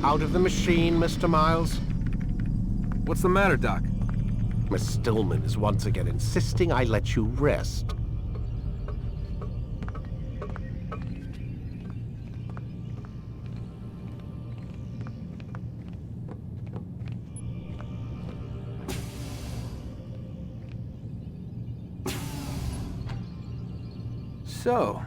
Out of the machine, Mr. Miles. What's the matter, Doc? Miss Stillman is once again insisting I let you rest. So,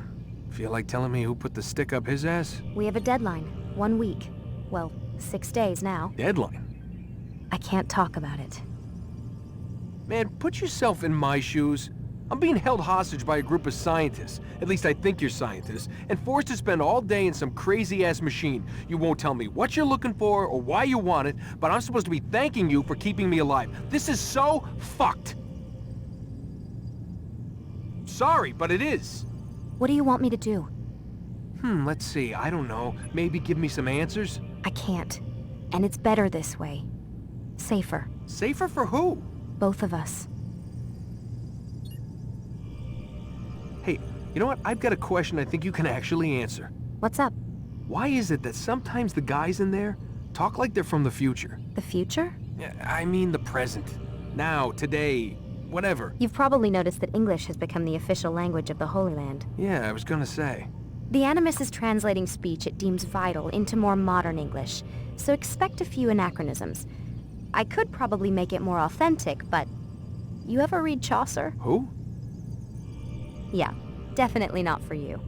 feel like telling me who put the stick up his ass? We have a deadline. 1 week. Well, 6 days now. Deadline? I can't talk about it. Man, put yourself in my shoes. I'm being held hostage by a group of scientists, at least I think you're scientists, and forced to spend all day in some crazy-ass machine. You won't tell me what you're looking for or why you want it, but I'm supposed to be thanking you for keeping me alive. This is so fucked. Sorry, but it is. What do you want me to do? Let's see, I don't know. Maybe give me some answers? I can't. And it's better this way. Safer. Safer for who? Both of us. Hey, you know what? I've got a question I think you can actually answer. What's up? Why is it that sometimes the guys in there talk like they're from the future? The future? Yeah, I mean the present. Now, today, whatever. You've probably noticed that English has become the official language of the Holy Land. Yeah, I was gonna say. The Animus is translating speech it deems vital into more modern English, so expect a few anachronisms. I could probably make it more authentic, but... You ever read Chaucer? Who? Yeah, definitely not for you.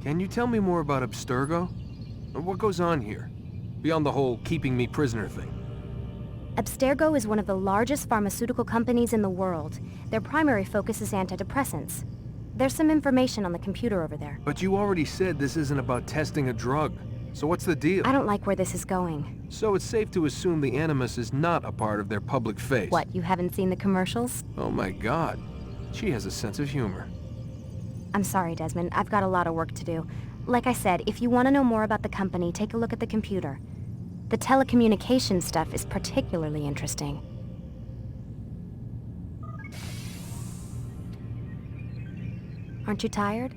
Can you tell me more about Abstergo? What goes on here? Beyond the whole keeping me prisoner thing. Abstergo is one of the largest pharmaceutical companies in the world. Their primary focus is antidepressants. There's some information on the computer over there. But you already said this isn't about testing a drug. So what's the deal? I don't like where this is going. So it's safe to assume the Animus is not a part of their public face. What, you haven't seen the commercials? Oh my god. She has a sense of humor. I'm sorry, Desmond. I've got a lot of work to do. Like I said, if you want to know more about the company, take a look at the computer. The telecommunication stuff is particularly interesting. Aren't you tired?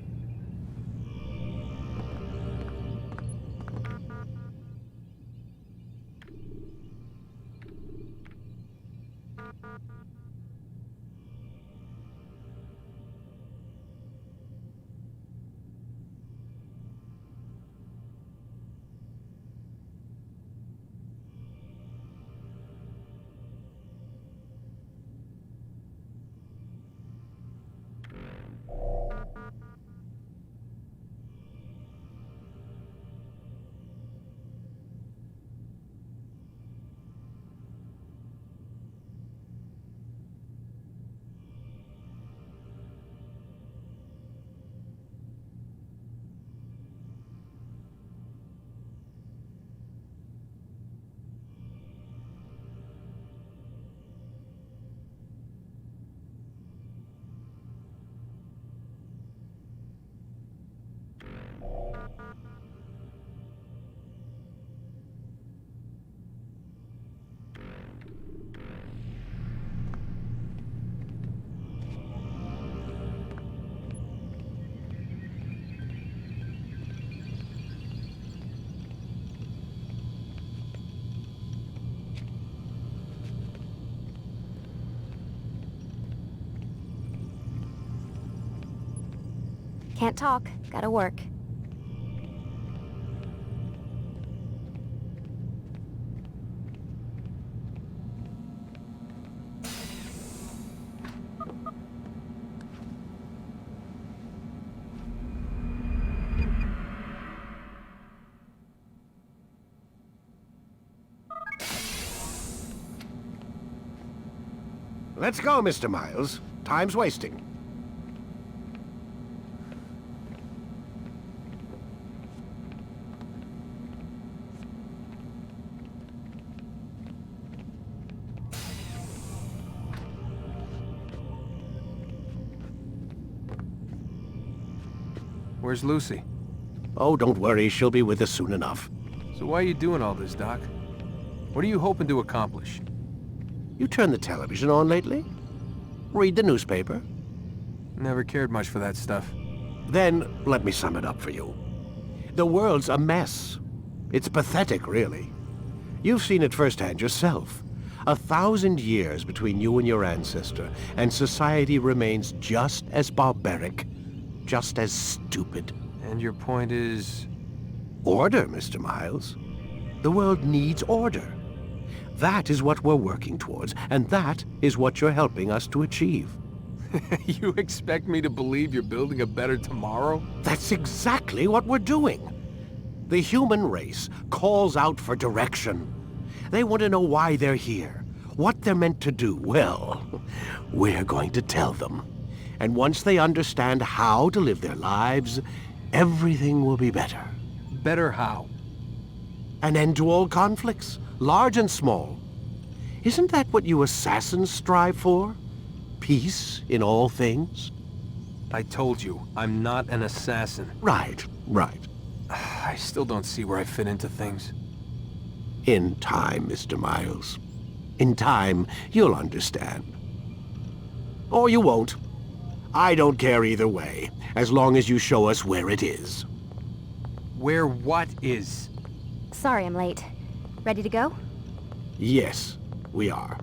Can't talk. Gotta work. Let's go, Mr. Miles. Time's wasting. Where's Lucy? Oh, don't worry. She'll be with us soon enough. So why are you doing all this, Doc? What are you hoping to accomplish? You turned the television on lately? Read the newspaper? Never cared much for that stuff. Then, let me sum it up for you. The world's a mess. It's pathetic, really. You've seen it firsthand yourself. 1,000 years between you and your ancestor, and society remains just as barbaric, just as stupid. And your point is... Order, Mr. Miles. The world needs order. That is what we're working towards, and that is what you're helping us to achieve. You expect me to believe you're building a better tomorrow? That's exactly what we're doing. The human race calls out for direction. They want to know why they're here, what they're meant to do. Well, we're going to tell them. And once they understand how to live their lives, everything will be better. Better how? An end to all conflicts, large and small. Isn't that what you assassins strive for? Peace in all things? I told you, I'm not an assassin. Right, right. I still don't see where I fit into things. In time, Mr. Miles. In time, you'll understand. Or you won't. I don't care either way, as long as you show us where it is. Where what is? Sorry I'm late. Ready to go? Yes, we are.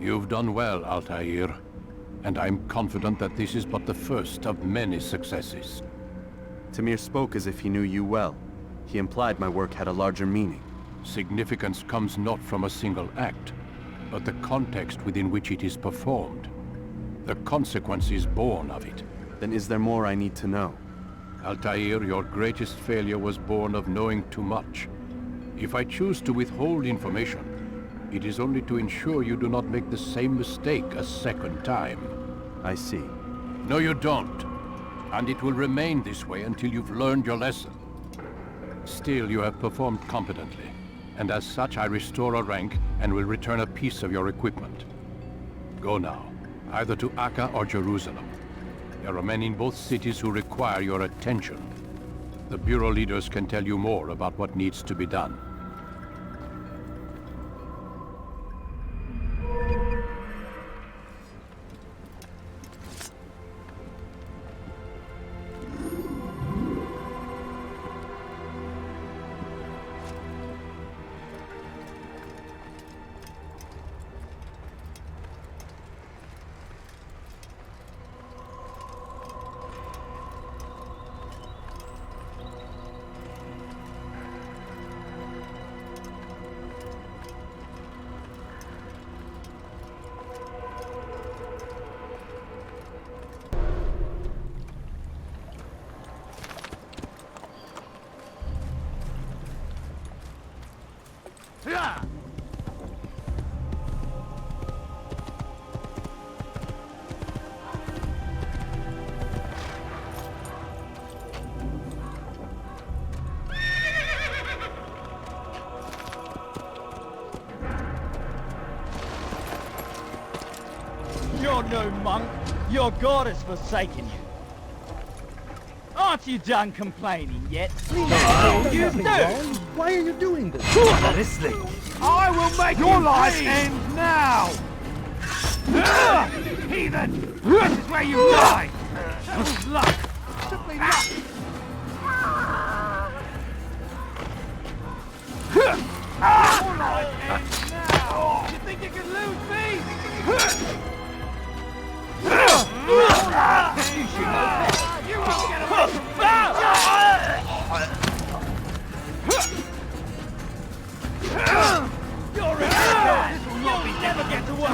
You've done well, Altaïr, and I'm confident that this is but the first of many successes. Tamir spoke as if he knew you well. He implied my work had a larger meaning. Significance comes not from a single act, but the context within which it is performed. The consequence is born of it. Then is there more I need to know? Altaïr, your greatest failure was born of knowing too much. If I choose to withhold information, it is only to ensure you do not make the same mistake a second time. I see. No, you don't. And it will remain this way until you've learned your lesson. Still, you have performed competently, and as such I restore a rank and will return a piece of your equipment. Go now, either to Akka or Jerusalem. There are men in both cities who require your attention. The Bureau leaders can tell you more about what needs to be done. You're no monk. Your god has forsaken you. Aren't you done complaining yet? You do. Why are you doing this? I will make your life end now. Heathen! This is where you die. Luck. Simply luck. Your life ends now. You think you can lose me? You should know better. You won't get away from me. You're in trouble. This will not be never get away.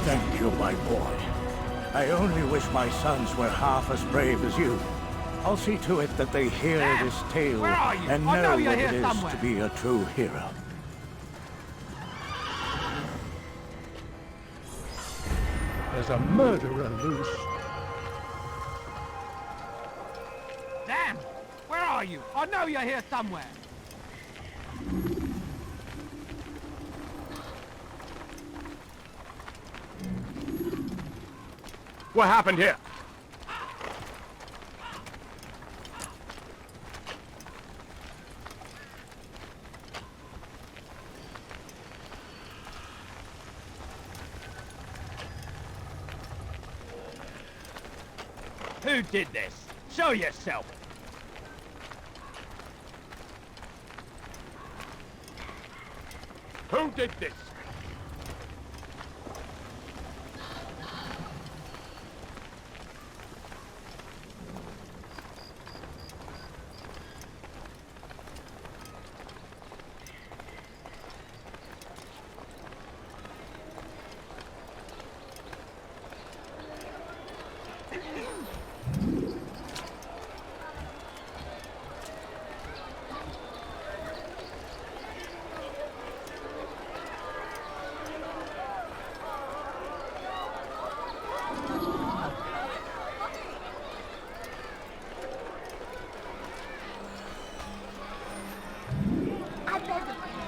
Thank you, my boy. I only wish my sons were half as brave as you. I'll see to it that they hear this tale Where are you? and I know know you're what here it is somewhere. to be a true hero. There's a murderer loose. Damn! Where are you? I know you're here somewhere. What happened here? Who did this? Show yourself! Who did this?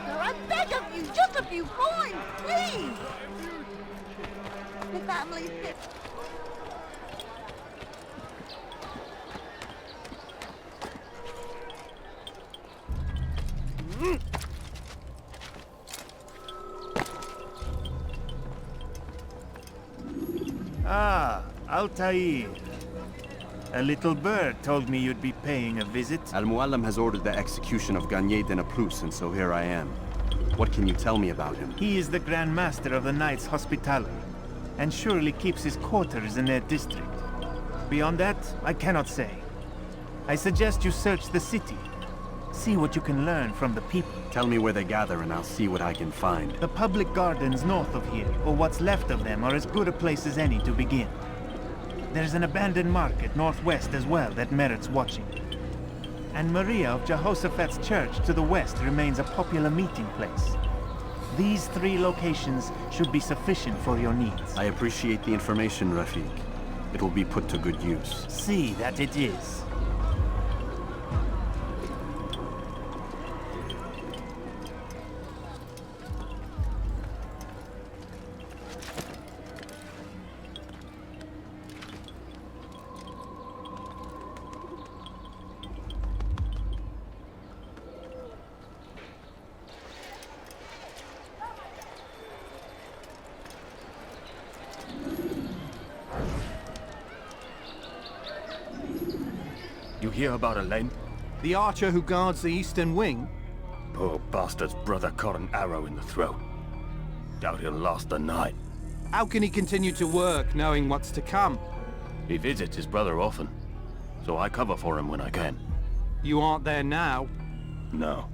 I beg of you, just a few coins, please! The family's sick. Ah, Altaïr. A little bird told me you'd be paying a visit. Al-Muallim has ordered the execution of Garnier de Naplouse, and so here I am. What can you tell me about him? He is the Grand Master of the Knights Hospitaller, and surely keeps his quarters in their district. Beyond that, I cannot say. I suggest you search the city. See what you can learn from the people. Tell me where they gather and I'll see what I can find. The public gardens north of here, or what's left of them, are as good a place as any to begin. There's an abandoned market northwest as well that merits watching. And Maria of Jehoshaphat's church to the west remains a popular meeting place. These three locations should be sufficient for your needs. I appreciate the information, Rafiq. It will be put to good use. See that it is. You hear about Elaine? The archer who guards the eastern wing? Poor bastard's brother caught an arrow in the throat. Doubt he'll last the night. How can he continue to work, knowing what's to come? He visits his brother often, so I cover for him when I can. You aren't there now. No.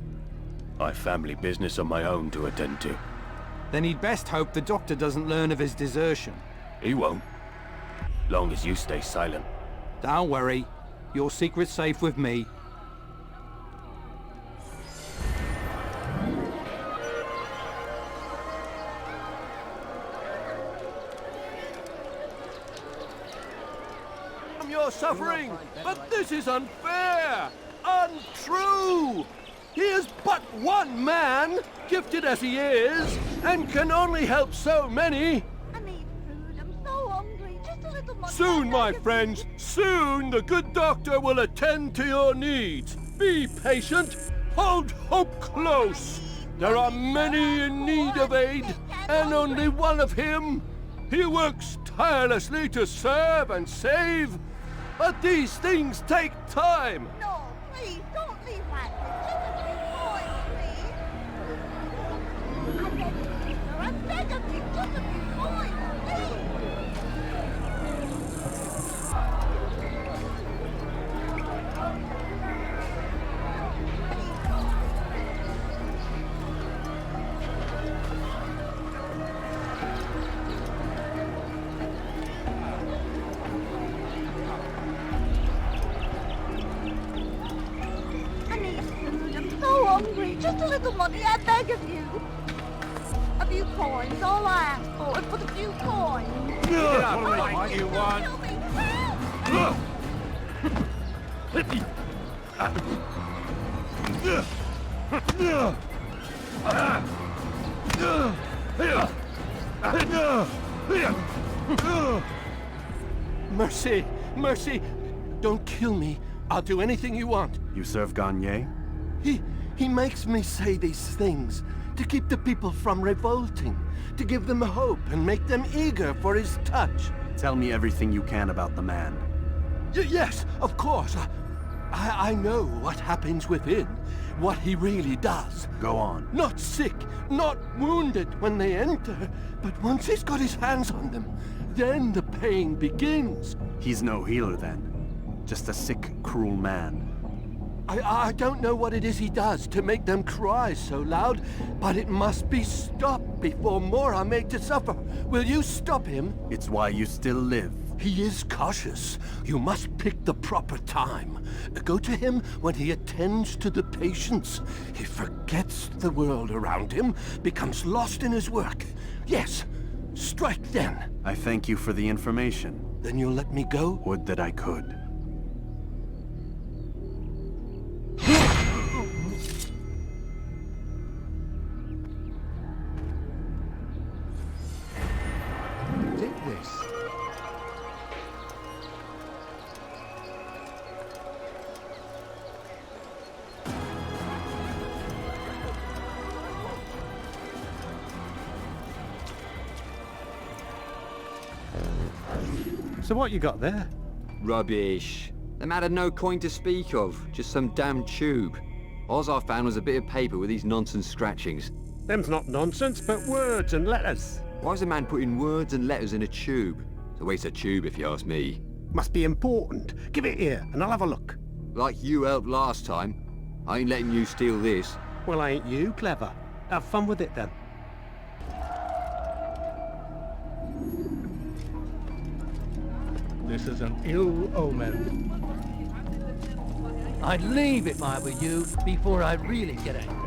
I've family business of my own to attend to. Then he'd best hope the doctor doesn't learn of his desertion. He won't. Long as you stay silent. Don't worry. Your secret's safe with me. You're suffering, but this is unfair, untrue. He is but one man, gifted as he is, and can only help so many. I need food. I'm so hungry. Just a little more. Soon, my friends, soon the good doctor will attend to your needs. Be patient, hold hope close. There are many in need of aid, and only one of him. He works tirelessly to serve and save, but these things take time. No, please, don't leave like this. Just a few coins, please. I beg of you, just a few coins, hungry. Just a little money, I beg of you. I few coins. All I asked for is for the few coins. Get up, like you want. Kill me. Help! Mercy! Mercy! Don't kill me. I'll do anything you want. You serve Garnier? He makes me say these things to keep the people from revolting, to give them hope and make them eager for his touch. Tell me everything you can about the man. Yes, of course. I know what happens within, what he really does. Go on. Not sick, not wounded when they enter, but once he's got his hands on them, then the pain begins. He's no healer then. Just a sick, cruel man. I don't know what it is he does to make them cry so loud, but it must be stopped before more are made to suffer. Will you stop him? It's why you still live. He is cautious. You must pick the proper time. Go to him when he attends to the patients. He forgets the world around him, becomes lost in his work. Yes, strike then. I thank you for the information. Then you'll let me go? Would that I could. Take this. So what you got there? Rubbish. The man had no coin to speak of, just some damn tube. All I found was a bit of paper with these nonsense scratchings. Them's not nonsense, but words and letters. Why's a man putting words and letters in a tube? It's a waste of tube if you ask me. Must be important. Give it here, and I'll have a look. Like you helped last time. I ain't letting you steal this. Well, ain't you clever? Have fun with it then. This is an ill omen. I'd leave if I were you before I really get angry.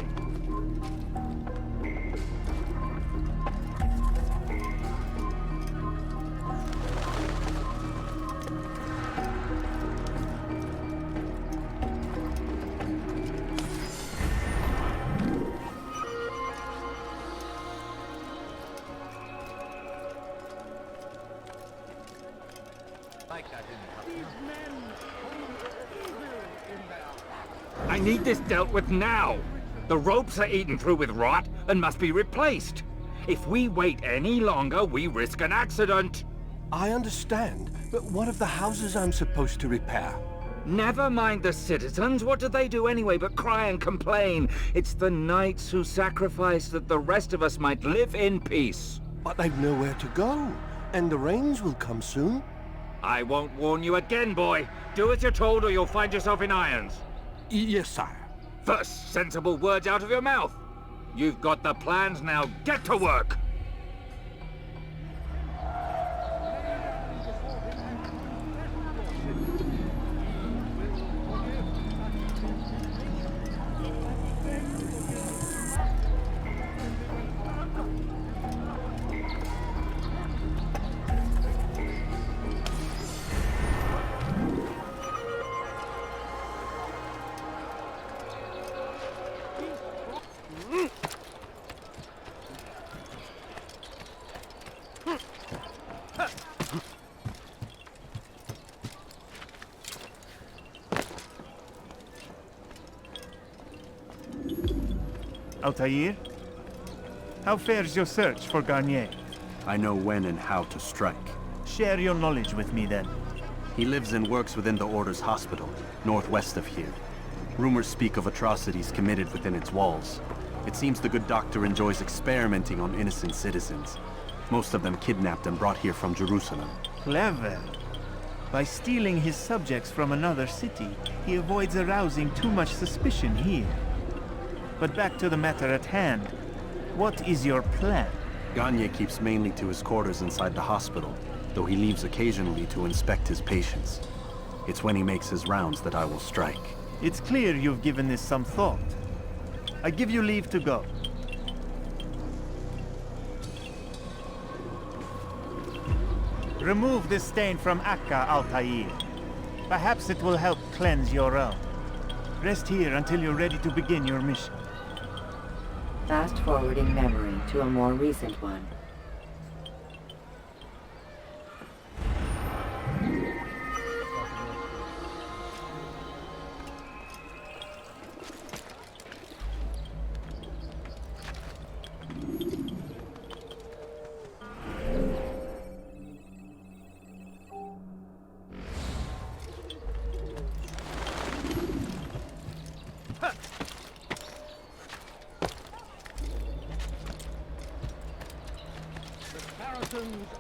I need this dealt with now. The ropes are eaten through with rot and must be replaced. If we wait any longer, we risk an accident. I understand, but what of the houses I'm supposed to repair? Never mind the citizens. What do they do anyway but cry and complain? It's the knights who sacrifice that the rest of us might live in peace. But they've nowhere to go, and the rains will come soon. I won't warn you again, boy. Do as you're told or you'll find yourself in irons. Yes, sire. First, sensible words out of your mouth. You've got the plans now. Get to work. Altaïr? How fares your search for Garnier? I know when and how to strike. Share your knowledge with me then. He lives and works within the Order's hospital, northwest of here. Rumors speak of atrocities committed within its walls. It seems the good doctor enjoys experimenting on innocent citizens. Most of them kidnapped and brought here from Jerusalem. Clever. By stealing his subjects from another city, he avoids arousing too much suspicion here. But back to the matter at hand. What is your plan? Garnier keeps mainly to his quarters inside the hospital, though he leaves occasionally to inspect his patients. It's when he makes his rounds that I will strike. It's clear you've given this some thought. I give you leave to go. Remove this stain from Akka, Altaïr. Perhaps it will help cleanse your own. Rest here until you're ready to begin your mission. Fast-forwarding memory to a more recent one.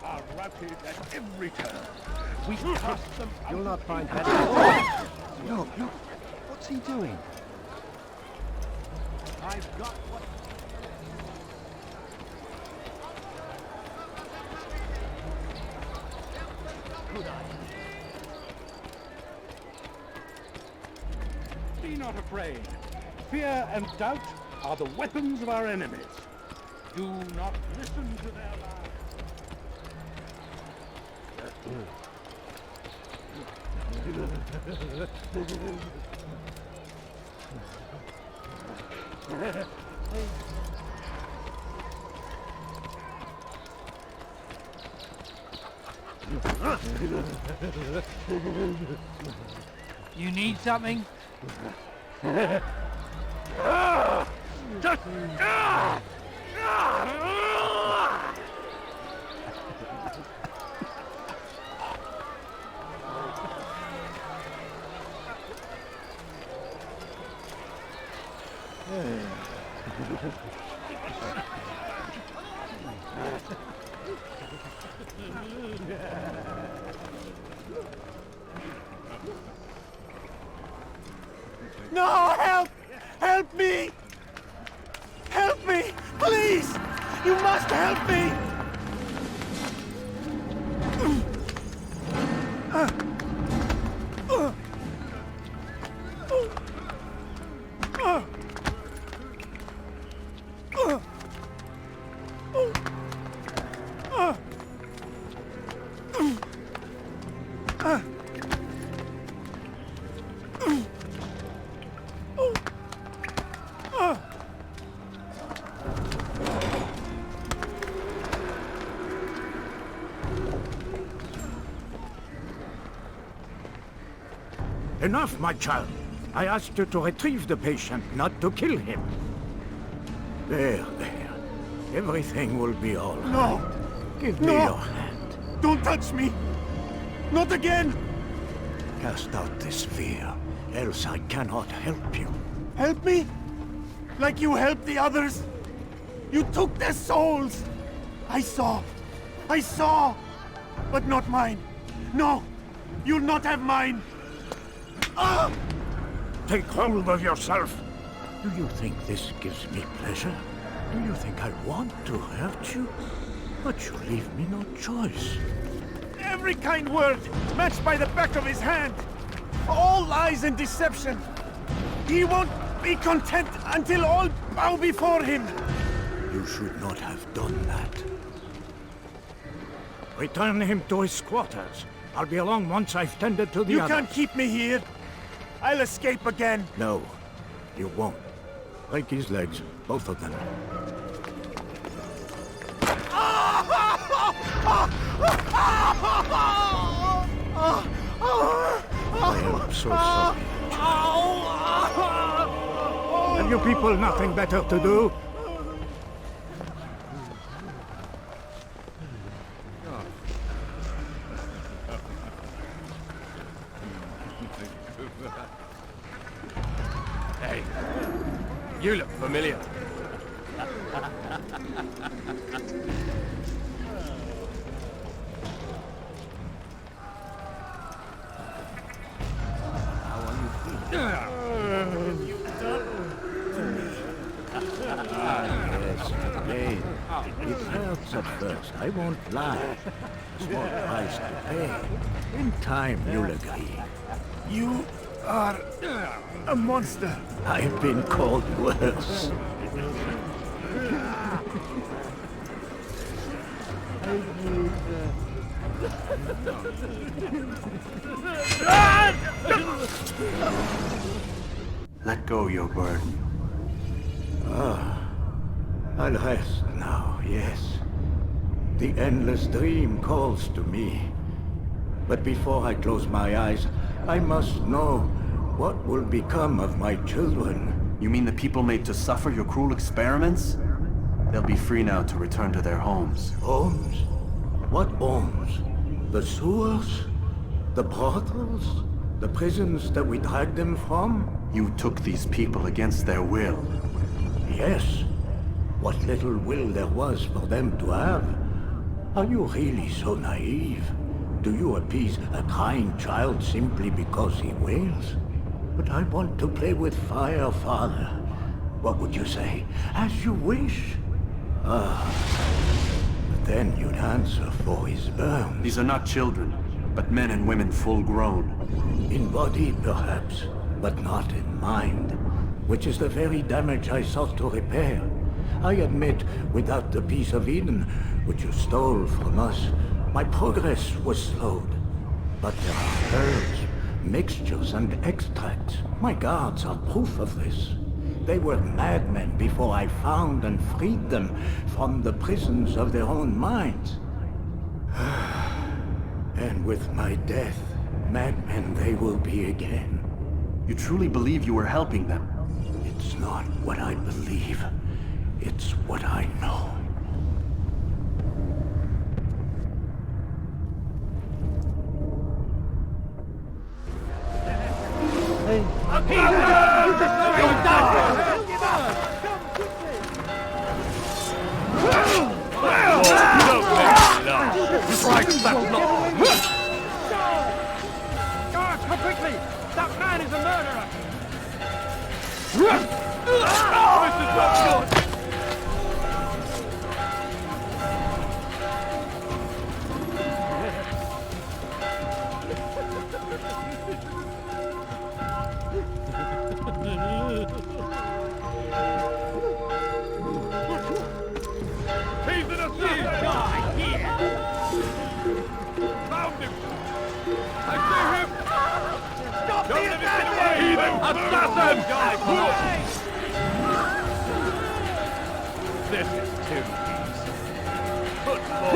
Are routed at every turn. We cast them out. You'll not find better. Look, what's he doing? I've got what... Good idea. Be not afraid. Fear and doubt are the weapons of our enemies. Do not listen to their lies. You need something? No, help! Help me! Help me! Please! You must help me! Enough, my child. I asked you to retrieve the patient, not to kill him. There. Everything will be all right. No! Give me your hand. Don't touch me! Not again! Cast out this fear, else I cannot help you. Help me? Like you helped the others? You took their souls! I saw! But not mine! No! You'll not have mine! Ah! Take hold of yourself! Do you think this gives me pleasure? Do you think I want to hurt you? But you leave me no choice. Every kind word matched by the back of his hand! All lies and deception! He won't be content until all bow before him! You should not have done that. Return him to his quarters. I'll be along once I've tended to the others. You can't keep me here! I'll escape again! No, you won't. Break his legs, both of them. I am so sorry. Have you people nothing better to do? Hey, you look familiar. Yes, pain. It hurts at first, I won't lie. Small price to pay. In time, you'll agree. You are a monster. I've been called worse. Let go your burden. I'll rest now, yes. The endless dream calls to me. But before I close my eyes, I must know what will become of my children. You mean the people made to suffer your cruel experiments? They'll be free now to return to their homes. Homes? What homes? The sewers? The brothels? The prisons that we dragged them from? You took these people against their will. Yes. What little will there was for them to have. Are you really so naive? Do you appease a crying child simply because he wails? But I want to play with fire, Father. What would you say? As you wish. But then you'd answer for his burns. These are not children, but men and women full grown. In body, perhaps, but not in mind. Which is the very damage I sought to repair. I admit, without the piece of Eden, which you stole from us, my progress was slowed. But there are herbs, mixtures, and extracts. My guards are proof of this. They were madmen before I found and freed them from the prisons of their own minds. And with my death, madmen they will be again. You truly believe you were helping them? It's not what I believe. It's what I know. Guards, come quickly! That man is a murderer! He's an assassin! Here! Found him! I see him! Stop the assassin! Assassin! This is too easy. Football!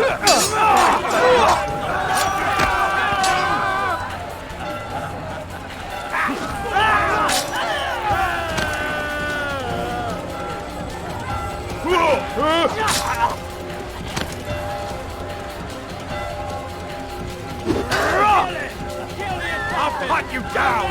I'll cut you down!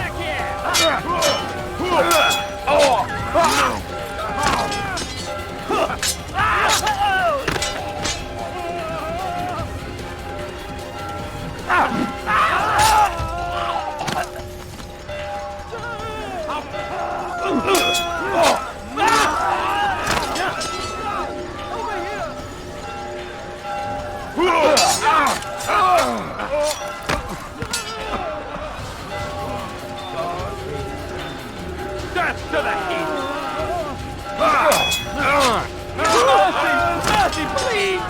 Death to the heat! Mercy, please!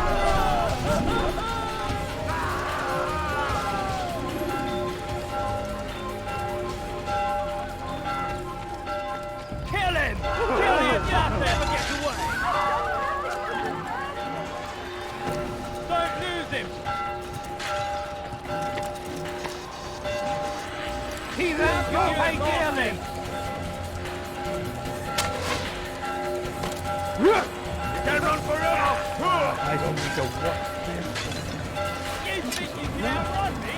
Kill him! Kill him! Never gets away! Don't lose him! He's out! Go pay dearly! You can't run forever! I don't need to watch this. You think you can outrun me?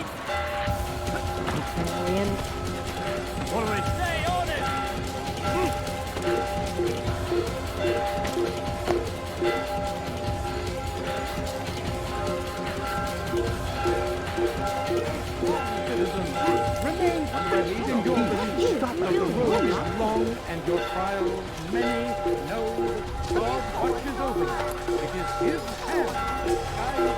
What do we stay on it? Remain steady in your belief. Stop the road is long and your trials many. Know God watches over you. It is His hand that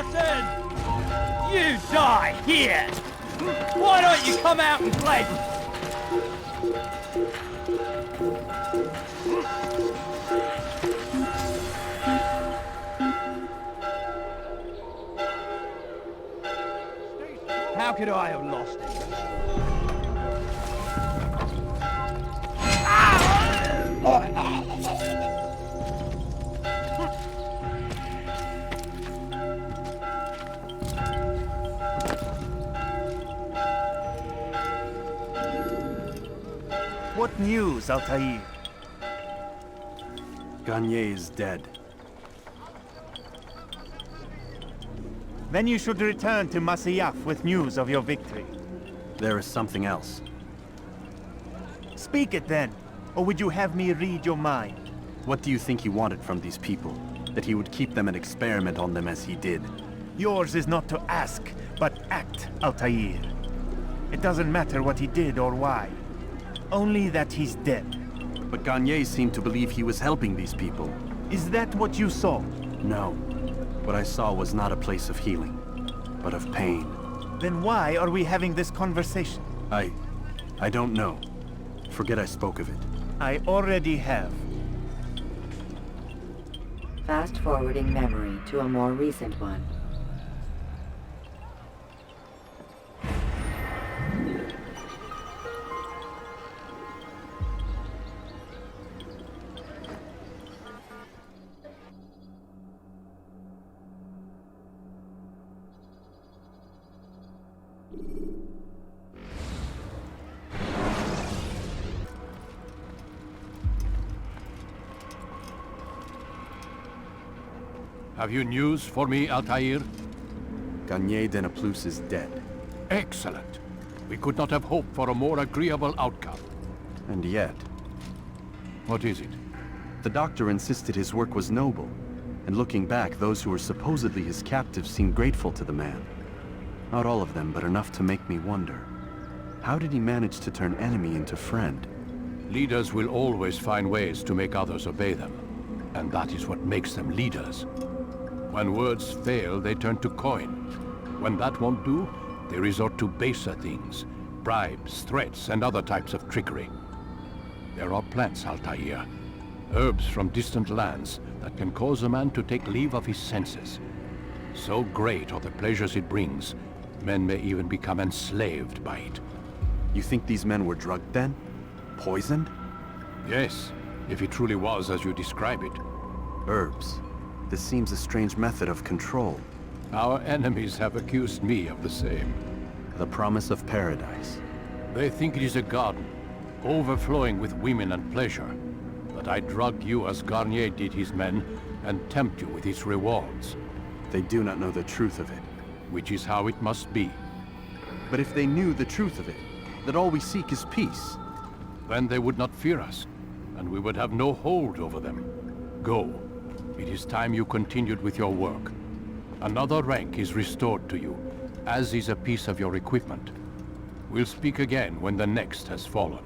Hashshashin! You die here! Why don't you come out and play? How could I have lost it? What news, Altaïr? Garnier is dead. Then you should return to Masyaf with news of your victory. There is something else. Speak it then, or would you have me read your mind? What do you think he wanted from these people? That he would keep them and experiment on them as he did? Yours is not to ask, but act, Altaïr. It doesn't matter what he did or why. Only that he's dead. But Garnier seemed to believe he was helping these people. Is that what you saw? No. What I saw was not a place of healing, but of pain. Then why are we having this conversation? I don't know. Forget I spoke of it. I already have. Fast-forwarding memory to a more recent one. Have you news for me, Altaïr? Garnier de Naplouse is dead. Excellent. We could not have hoped for a more agreeable outcome. And yet... What is it? The doctor insisted his work was noble. And looking back, those who were supposedly his captives seemed grateful to the man. Not all of them, but enough to make me wonder. How did he manage to turn enemy into friend? Leaders will always find ways to make others obey them. And that is what makes them leaders. When words fail, they turn to coin. When that won't do, they resort to baser things. Bribes, threats, and other types of trickery. There are plants, Altaïr. Herbs from distant lands that can cause a man to take leave of his senses. So great are the pleasures it brings, men may even become enslaved by it. You think these men were drugged then? Poisoned? Yes, if it truly was as you describe it. Herbs. This seems a strange method of control. Our enemies have accused me of the same. The promise of paradise. They think it is a garden, overflowing with women and pleasure. That I drug you as Garnier did his men, and tempt you with its rewards. They do not know the truth of it. Which is how it must be. But if they knew the truth of it, that all we seek is peace, then they would not fear us, and we would have no hold over them. Go. It is time you continued with your work. Another rank is restored to you, as is a piece of your equipment. We'll speak again when the next has fallen.